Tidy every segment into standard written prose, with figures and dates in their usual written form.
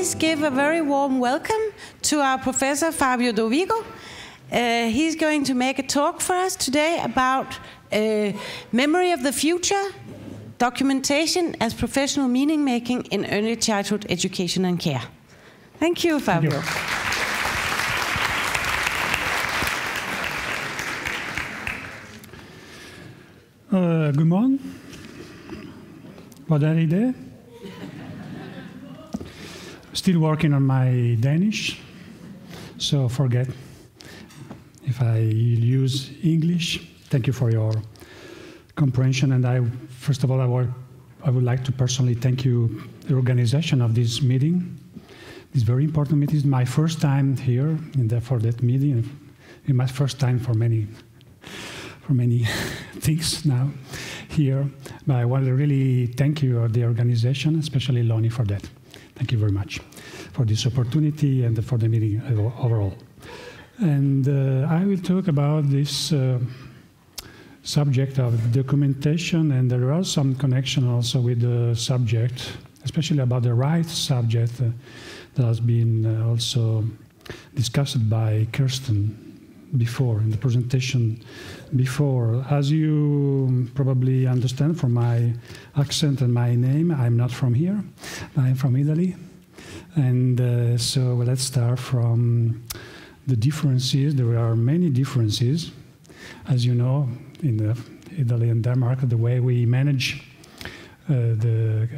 please give a very warm welcome to our professor Fabio Dovigo. He's going to make a talk for us today about memory of the future, documentation as professional meaning making in early childhood education and care. Thank you, Fabio. Thank you. Godmorgen. Hvordan er det? Still working on my Danish, so forget if I use English. Thank you for your comprehension, and first of all, I would like to personally thank you, the organization of this meeting. This very important meeting is my first time here for that meeting. It's my first time for many things now here. But I want to really thank you, the organization, especially Lonnie, for that. Thank you very much for this opportunity and for the meeting overall. And I will talk about this subject of documentation, and there are some connection also with the subject, especially about the right subject that has been also discussed by Kirsten before, in the presentation before. As you probably understand from my accent and my name, I'm not from here. I'm from Italy. And so let's start from the differences. There are many differences. As you know, in Italy and Denmark, the way we manage the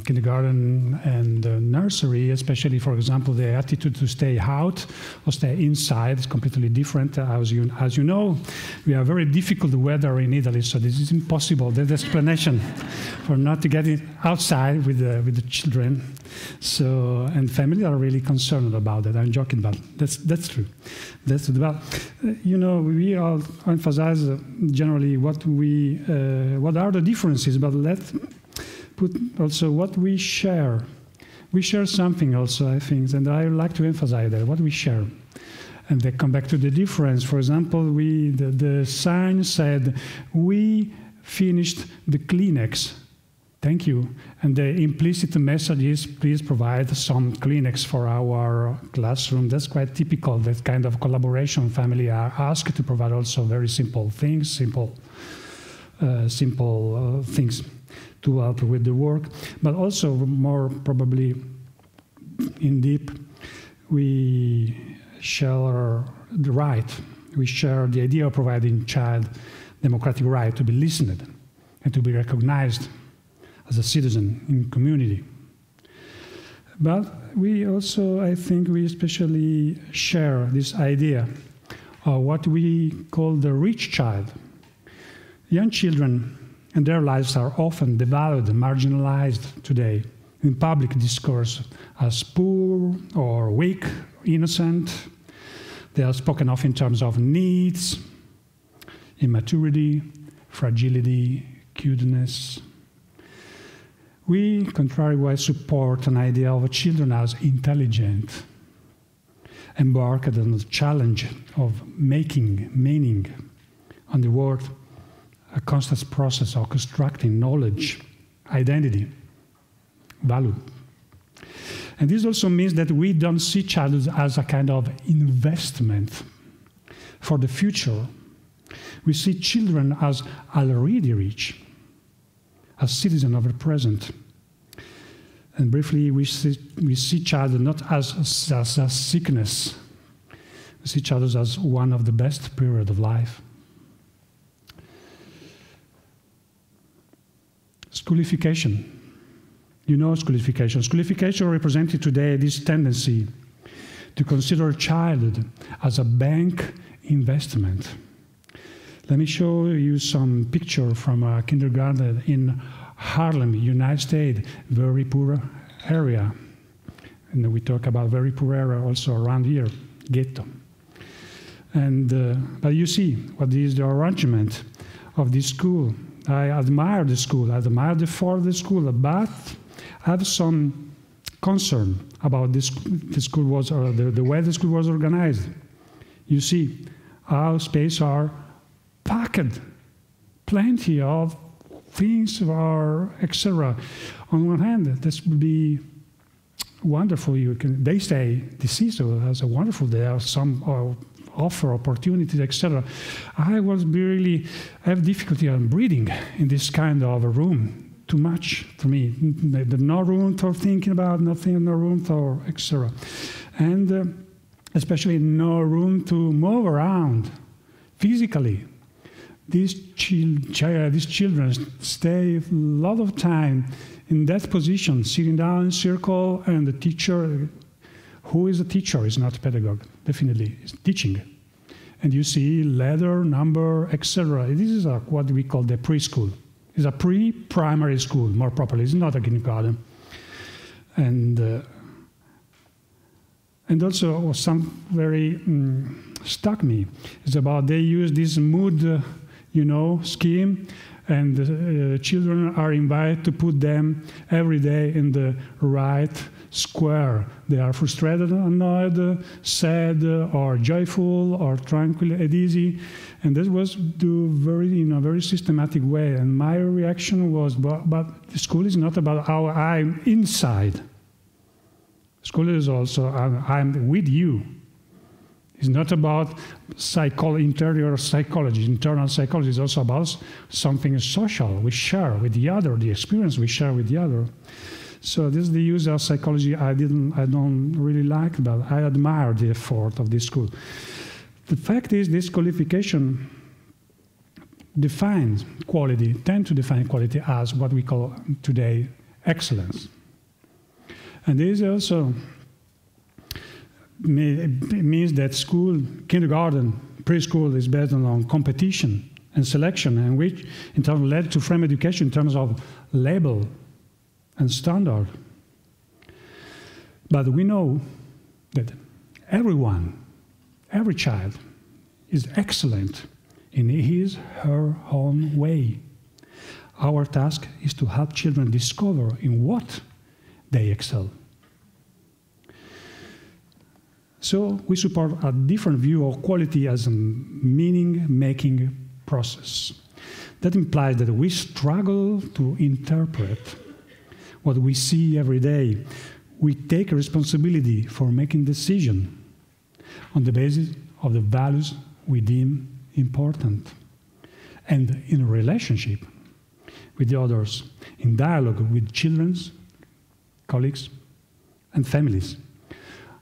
kindergarten and nursery, especially, for example, the attitude to stay out or stay inside is completely different. As you know, we have very difficult weather in Italy, so this is impossible. There's explanation for not to get outside with the children. So, and family are really concerned about that. I'm joking, but that's true. That's about, you know, we all emphasize generally what are the differences, but let's put also what we share. We share something also, I think, and I like to emphasize that, what we share. And they come back to the difference. For example, the sign said, we finished the Kleenex. Thank you. And the implicit message is, please provide some Kleenex for our classroom. That's quite typical, that kind of collaboration. Family are asked to provide also very simple things, simple things to help with the work. But also more probably in deep, we share the right. We share the idea of providing child democratic right to be listened and to be recognized as a citizen in community. But we also, I think, we especially share this idea of what we call the rich child. Young children and their lives are often devalued and marginalized today in public discourse as poor or weak, innocent. They are spoken of in terms of needs, immaturity, fragility, cuteness. We, contrariwise, support an idea of children as intelligent, embarked on the challenge of making meaning on the world, a constant process of constructing knowledge, identity, value. And this also means that we don't see childhood as a kind of investment for the future. We see children as already rich, as citizens of the present. And briefly, we see childhood not as a sickness. We see childhood as one of the best periods of life. Schoolification. You know schoolification. Schoolification represented today this tendency to consider childhood as a bank investment. Let me show you some picture from a kindergarten in Harlem, United States, very poor area. And we talk about very poor area also around here, ghetto. And, but you see what is the arrangement of this school. I admire the school, I admire the school, but I have some concern about the school was, or the way the school was organized. You see, our space are packed, plenty of things, or etc. On one hand, this would be wonderful. They say the CISO has a wonderful. There are some offer opportunities, etc. I have difficulty on breathing in this kind of a room. Too much for me. There's no room for thinking about nothing. No room for etc. And especially no room to move around physically. These children stay a lot of time in that position, sitting down in circle, and the teacher, who is a teacher, is not a pedagogue, definitely, is teaching. And you see letter, number, etc. This is what we call the preschool. It's a pre-primary school, more properly. It's not a kindergarten. And also some very struck me is about they use this mood, scheme, and children are invited to put them every day in the right square. They are frustrated, annoyed, sad, or joyful, or tranquil and easy. And this was done in a very systematic way. And my reaction was, but the school is not about how I'm inside. School is also, I'm with you. It's not about interior psychology. Internal psychology is also about something social we share with the other, the experience we share with the other. So this is the use of psychology I don't really like, but I admire the effort of this school. The fact is, this qualification tend to define quality as what we call today excellence. And this also means that school, kindergarten, preschool is based on competition and selection, and which in turn led to frame education in terms of label and standard. But we know that every child is excellent in his, her own way. Our task is to help children discover in what they excel. So we support a different view of quality as a meaning-making process. That implies that we struggle to interpret what we see every day. We take responsibility for making decisions on the basis of the values we deem important, and in relationship with the others, in dialogue with children, colleagues, and families,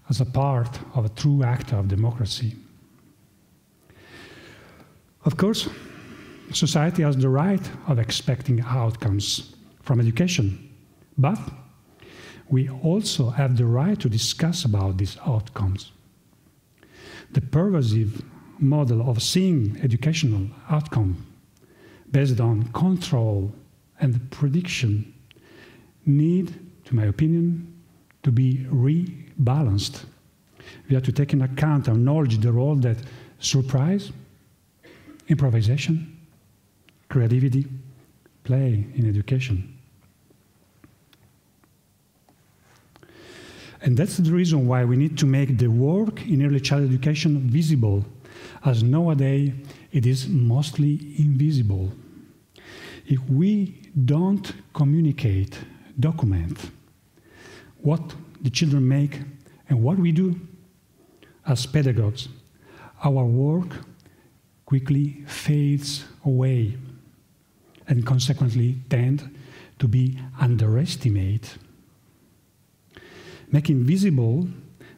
as a part of a true act of democracy. Of course, society has the right of expecting outcomes from education, but we also have the right to discuss about these outcomes. The pervasive model of seeing educational outcome based on control and prediction need, to my opinion, to be rebalanced. We have to take into account and acknowledge the role that surprise, improvisation, creativity play in education. And that's the reason why we need to make the work in early child education visible, as nowadays it is mostly invisible. If we don't communicate, document what the children make and what we do as pedagogues, our work quickly fades away and consequently tend to be underestimated. Making visible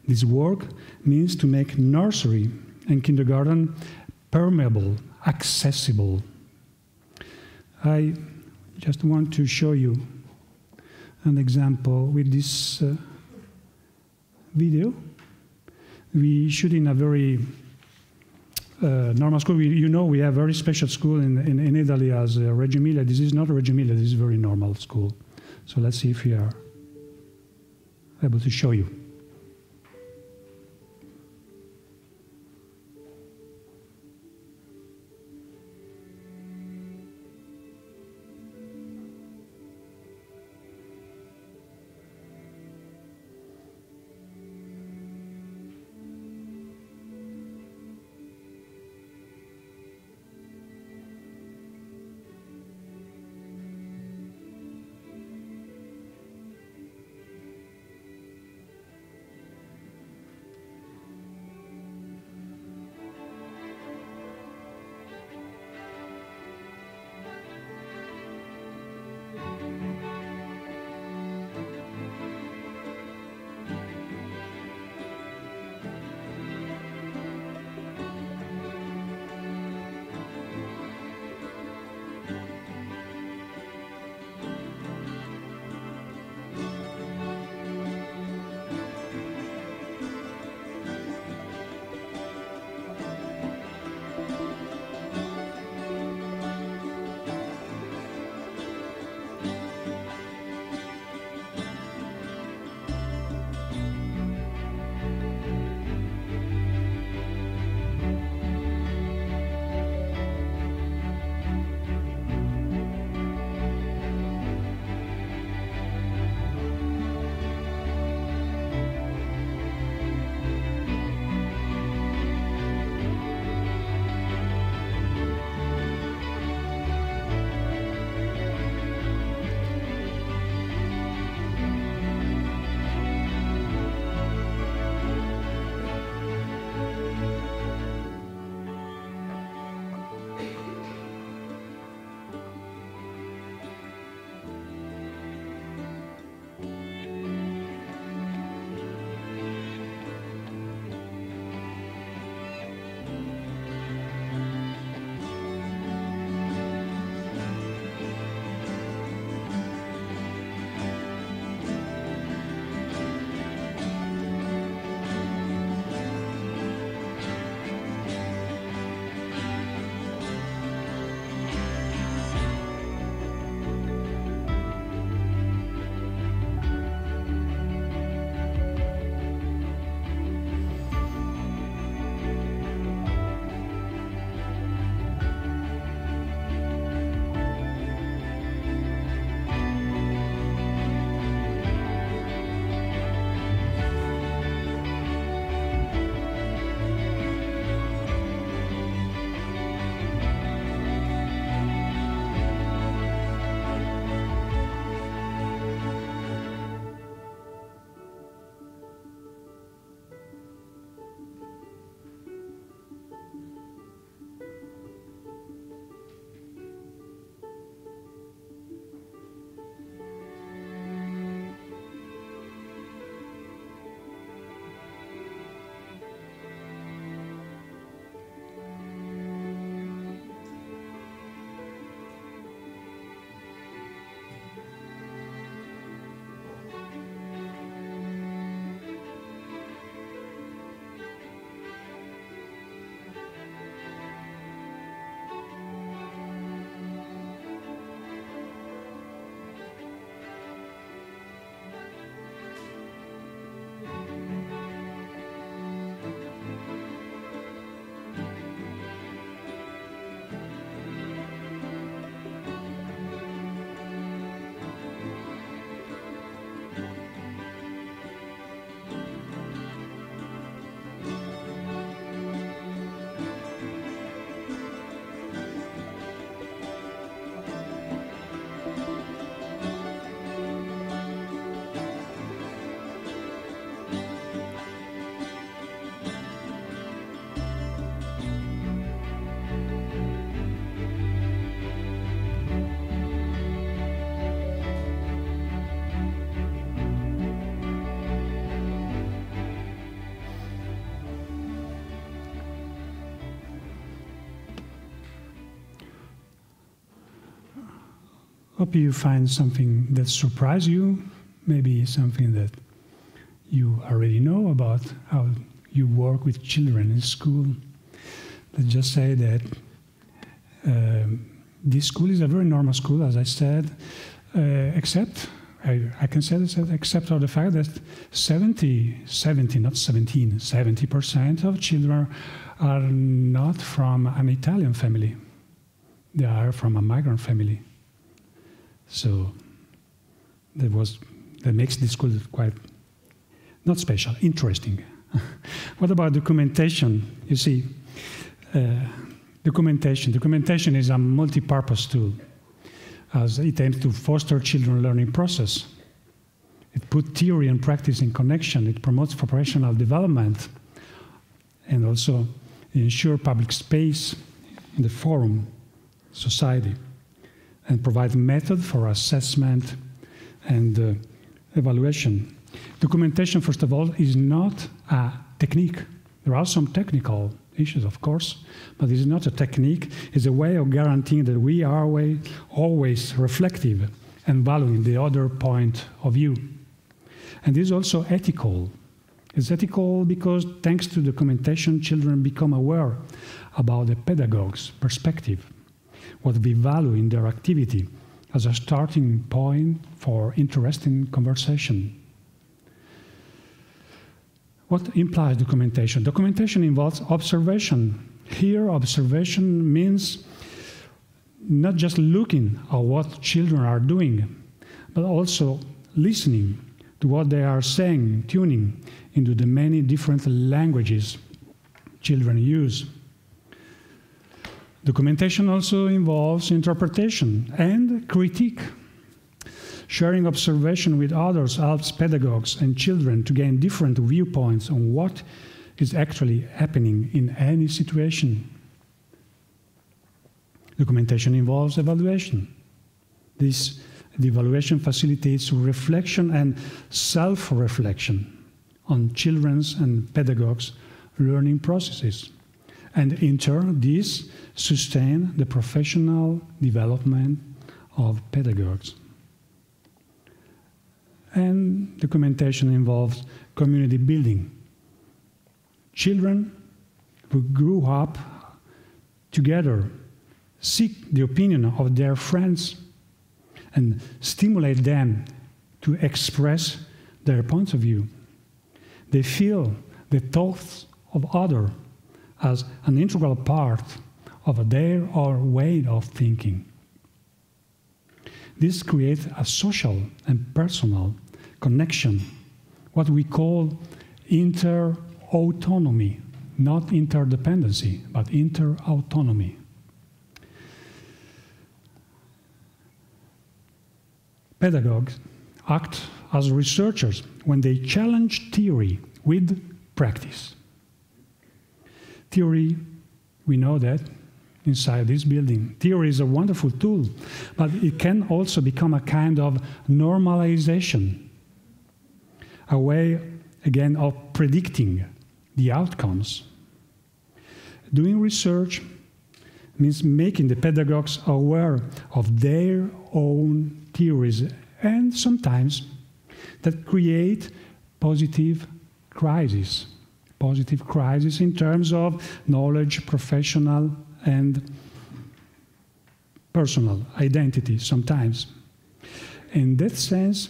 this work means to make nursery and kindergarten permeable, accessible. I just want to show you an example with this video. We shoot in a very normal school. We have a very special school in Italy as Reggio Emilia. This is not Reggio Emilia, this is a very normal school. So let's see if we are able to show you. Hope you find something that surprised you, maybe something that you already know about how you work with children in school. Let's just say that this school is a very normal school, as I said, except, I can say this, except for the fact that 70% of children are not from an Italian family. They are from a migrant family. So that makes this school quite, not special, interesting. What about documentation? You see, Documentation is a multi-purpose tool, as it aims to foster children's learning process. It puts theory and practice in connection. It promotes professional development, and also ensure public space in the forum, society, and provide method for assessment and evaluation. Documentation, first of all, is not a technique. There are some technical issues, of course, but it is not a technique. It's a way of guaranteeing that we are always reflective and valuing the other point of view. And this is also ethical. It's ethical because thanks to documentation, children become aware about the pedagogue's perspective, what we value in their activity as a starting point for interesting conversation. What implies documentation? Documentation involves observation. Here, observation means not just looking at what children are doing, but also listening to what they are saying, tuning into the many different languages children use. Documentation also involves interpretation and critique. Sharing observation with others helps pedagogues and children to gain different viewpoints on what is actually happening in any situation. Documentation involves evaluation. The evaluation facilitates reflection and self-reflection on children's and pedagogues' learning processes. And in turn, this sustains the professional development of pedagogues. And documentation involves community building. Children who grew up together seek the opinion of their friends and stimulate them to express their points of view. They feel the thoughts of others as an integral part of their way of thinking. This creates a social and personal connection, what we call inter-autonomy, not interdependency, but inter-autonomy. Pedagogues act as researchers when they challenge theory with practice. Theory, we know that inside this building. Theory is a wonderful tool, but it can also become a kind of normalization, a way, again, of predicting the outcomes. Doing research means making the pedagogues aware of their own theories, and sometimes that create positive crises. Positive crisis in terms of knowledge, professional, and personal identity sometimes. In that sense,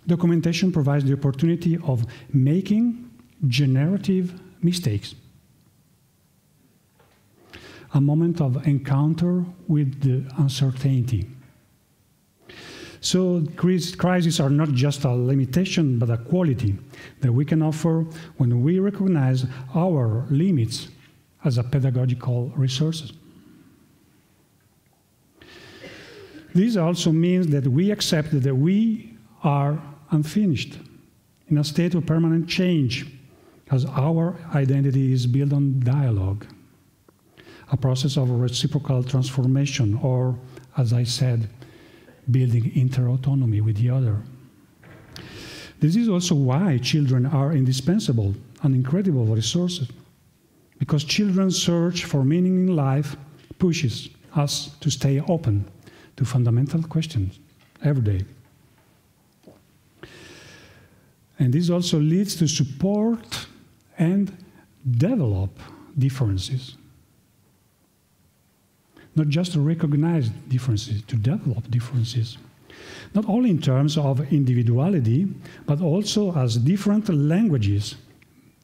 documentation provides the opportunity of making generative mistakes. A moment of encounter with the uncertainty. So crises are not just a limitation, but a quality that we can offer when we recognize our limits as a pedagogical resources. This also means that we accept that we are unfinished, in a state of permanent change, as our identity is built on dialogue, a process of reciprocal transformation, or, as I said, building inter-autonomy with the other. This is also why children are indispensable and incredible resources, because children's search for meaning in life pushes us to stay open to fundamental questions every day. And this also leads to support and develop differences. Not just to recognize differences, to develop differences. Not only in terms of individuality, but also as different languages,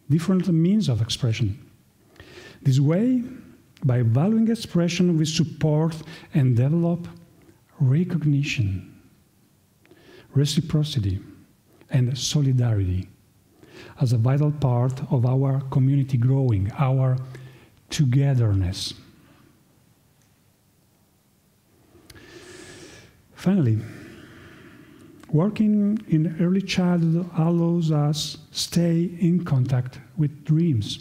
different means of expression. This way, by valuing expression, we support and develop recognition, reciprocity, and solidarity as a vital part of our community growing, our togetherness. Finally, working in early childhood allows us stay in contact with dreams.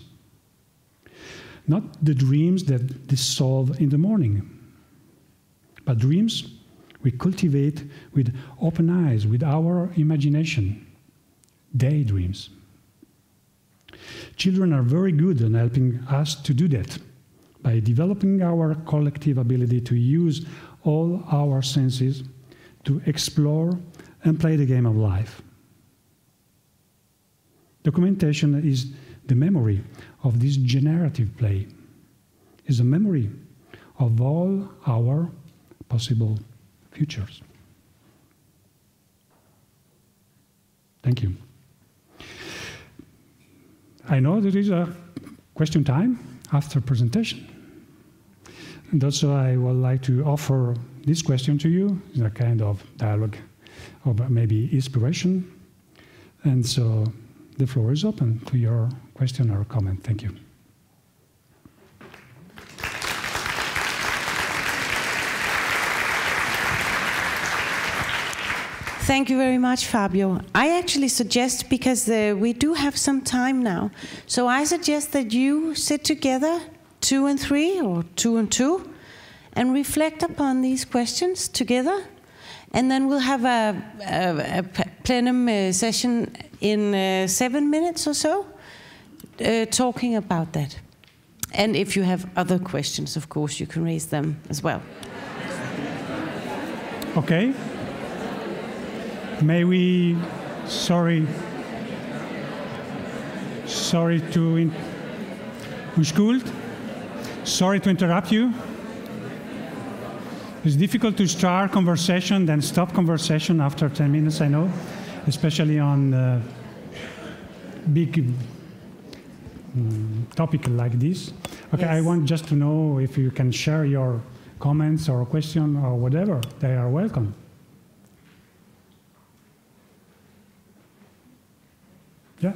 Not the dreams that dissolve in the morning, but dreams we cultivate with open eyes, with our imagination, daydreams. Children are very good in helping us to do that by developing our collective ability to use all our senses to explore and play the game of life. Documentation is the memory of this generative play, is a memory of all our possible futures. Thank you. I know there is a question time after presentation. And also I would like to offer this question to you as a kind of dialogue or maybe inspiration. And so the floor is open to your question or comment. Thank you. Thank you very much, Fabio. I actually suggest, because we do have some time now, so I suggest that you sit together, 2 and 3 or 2 and 2, and reflect upon these questions together. And then we'll have a plenum session in 7 minutes or so, talking about that. And if you have other questions, of course, you can raise them as well. Okay. May we, sorry to interrupt you. It's difficult to start conversation, then stop conversation after 10 minutes, I know, especially on big topic like this. Okay, yes. I want just to know if you can share your comments or question or whatever. They are welcome. Yeah.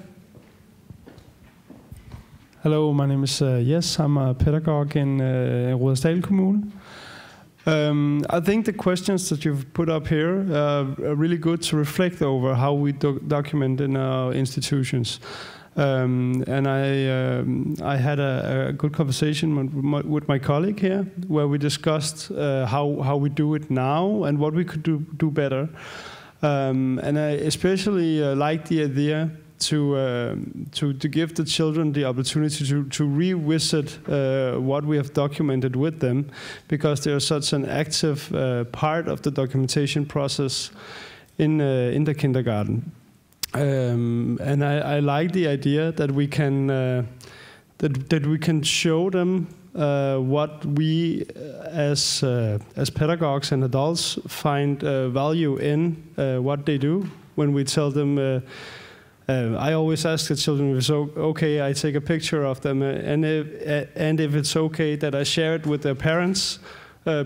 Hello, my name is Jes. I'm a pedagogue in Rudersdal Kommune. I think the questions that you've put up here are really good to reflect over how we document in our institutions. And I had a good conversation with my colleague here, where we discussed how we do it now and what we could do better. And I especially like the idea to give the children the opportunity to revisit what we have documented with them, because they are such an active part of the documentation process in the kindergarten. And I like the idea that we can that we can show them what we as pedagogues and adults find value in what they do. When we tell them, I always ask the children if it's okay I take a picture of them, and if it's okay that I share it with their parents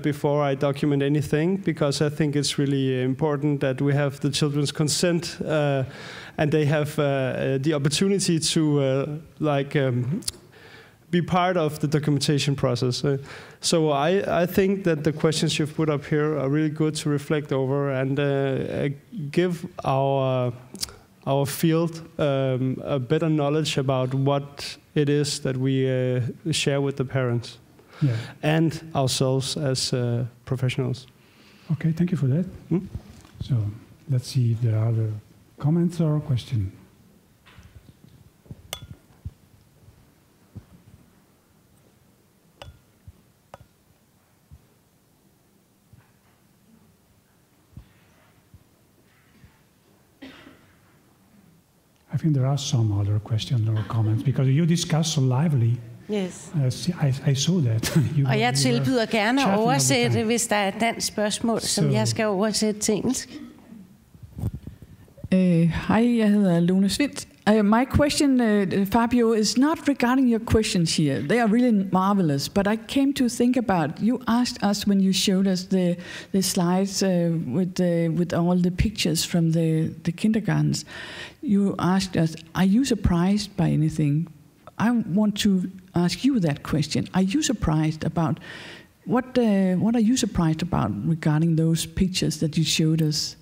before I document anything, because I think it's really important that we have the children's consent and they have the opportunity to be part of the documentation process. So I think that the questions you've put up here are really good to reflect over and give our field a better knowledge about what it is that we share with the parents. Yeah. And ourselves as professionals. Okay, thank you for that. So let's see if there are other comments or questions. I think there are some other questions or comments, because you discuss so lively. Yes. I saw that. Og jeg tilbyder gerne at oversætte, hvis der er et dansk spørgsmål, som jeg skal oversætte til engelsk. Hej, jeg hedder Lone Svindt. My question, Fabio, is not regarding your questions here. They are really marvelous. But I came to think about, you asked us when you showed us the slides with all the pictures from the kindergartens. You asked us, are you surprised by anything? I want to ask you that question. Are you surprised about, what are you surprised about regarding those pictures that you showed us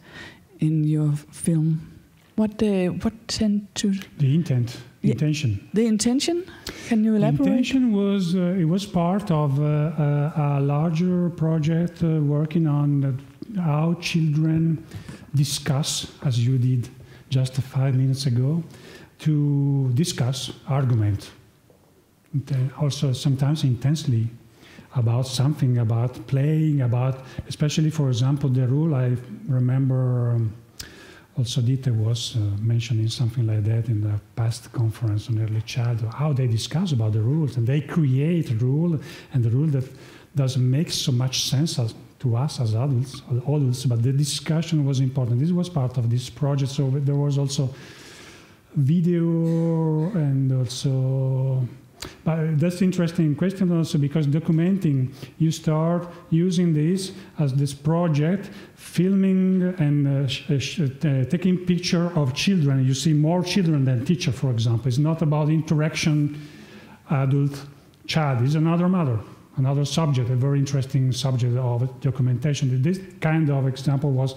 in your film? What tend to... The intention. The intention? Can you elaborate? The intention was, it was part of a larger project working on how children discuss, as you did just 5 minutes ago, to discuss, argument, also sometimes intensely, about something, about playing, about, especially, for example, the rule. I remember also Dieter was mentioning something like that in the past conference on early childhood, how they discuss about the rules, and they create a rule, and the rule that doesn't make so much sense to us as adults, but the discussion was important. This was part of this project, so there was also video and also... But that's an interesting question also, because documenting, you start using this as this project, filming and taking picture of children. You see more children than teacher, for example. It's not about interaction, adult-child. It's another matter, another subject, a very interesting subject of documentation. This kind of example was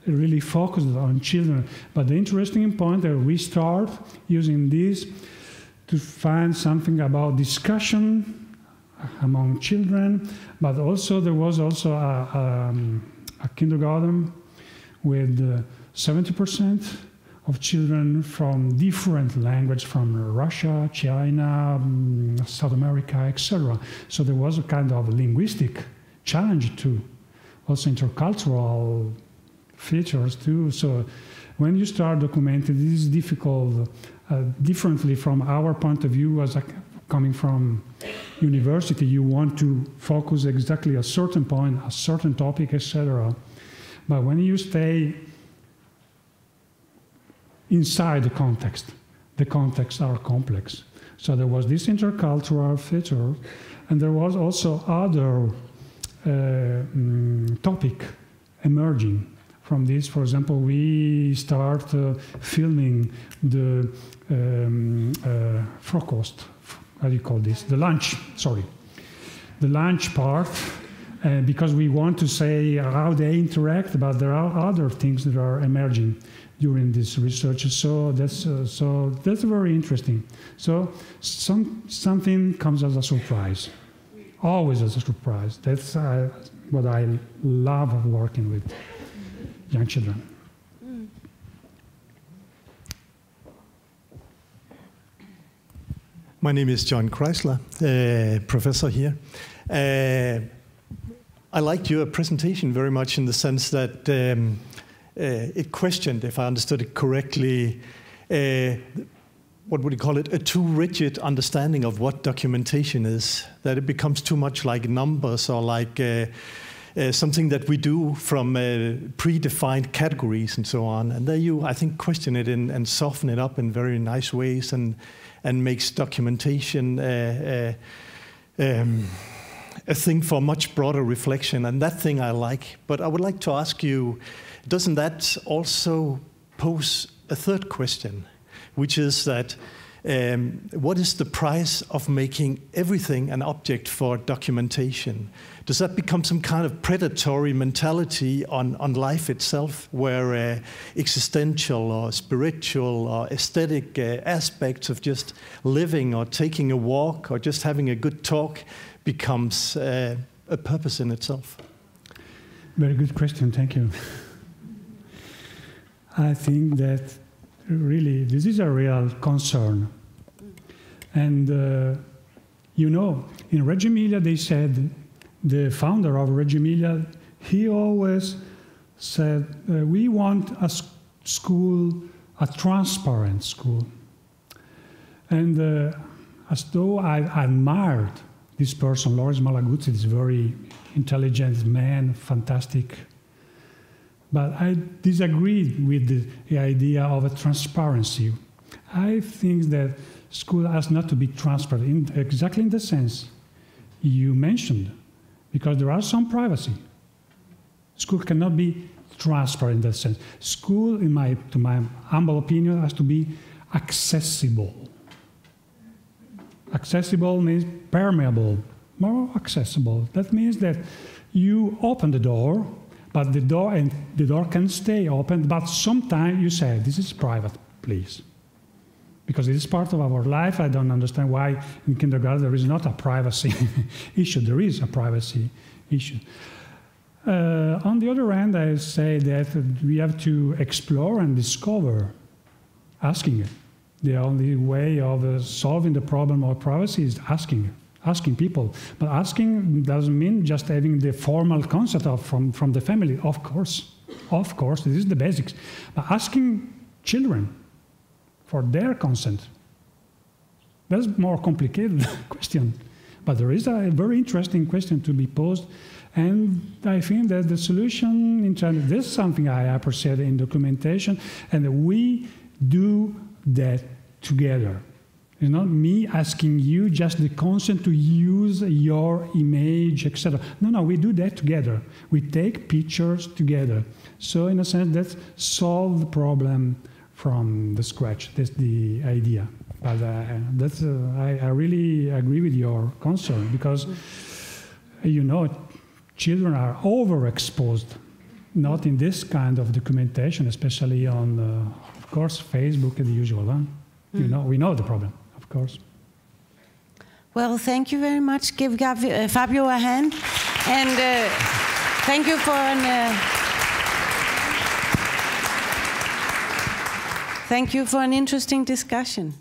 really focused on children. But the interesting point that we start using this to find something about discussion among children, but also there was also a kindergarten with 70% of children from different languages, from Russia, China, South America, etc. So there was a kind of linguistic challenge too, also intercultural features too. So when you start documenting, this is difficult. Differently from our point of view, as coming from university, you want to focus exactly a certain point, a certain topic, etc. But when you stay inside the contexts are complex. So there was this intercultural feature, and there was also other topic emerging from this. For example, we start filming the frukost, how do you call this? The lunch, sorry. The lunch part, because we want to say how they interact, but there are other things that are emerging during this research. So that's very interesting. So something comes as a surprise, always as a surprise. That's what I love working with young children. My name is John Kreisler, professor here. I liked your presentation very much in the sense that it questioned, if I understood it correctly, what would you call it, a too rigid understanding of what documentation is, that it becomes too much like numbers or like something that we do from predefined categories and so on. And there you, I think, question it and soften it up in very nice ways and makes documentation a thing for much broader reflection. And that thing I like. But I would like to ask you, doesn't that also pose a third question, which is that what is the price of making everything an object for documentation? Does that become some kind of predatory mentality on life itself, where existential or spiritual or aesthetic aspects of just living or taking a walk or just having a good talk becomes a purpose in itself? Very good question, thank you. I think that really this is a real concern. And you know, in Reggio Emilia they said, the founder of Reggio Emilia, he always said, we want a school a transparent school. And as though I admired this person, Loris Malaguzzi, this very intelligent man, fantastic. But I disagreed with the idea of a transparency. I think that school has not to be transparent, exactly in the sense you mentioned, because there are some privacy. School cannot be transparent in that sense. School, to my humble opinion, has to be accessible. Accessible means permeable, more accessible. That means that you open the door, but the door can stay open, but sometimes you say, this is private, please. Because it is part of our life. I don't understand why in kindergarten there is not a privacy issue. There is a privacy issue. On the other hand, I say that we have to explore and discover, asking it. The only way of solving the problem of privacy is asking people. But asking doesn't mean just having the formal consent from the family. Of course, this is the basics. But asking children for their consent, that's a more complicated question. But there is a very interesting question to be posed. And I think that the solution in China, this is something I appreciate in documentation, and we do that together. It's not me asking you just the consent to use your image, etc. No, we do that together. We take pictures together. So in a sense, that's solve the problem from the scratch. That's the idea. But I really agree with your concern, because children are overexposed, not in this kind of documentation, especially on, of course, Facebook and the usual. Huh? We know the problem, of course. Well, thank you very much. Give Fabio a hand, and thank you for thank you for an interesting discussion.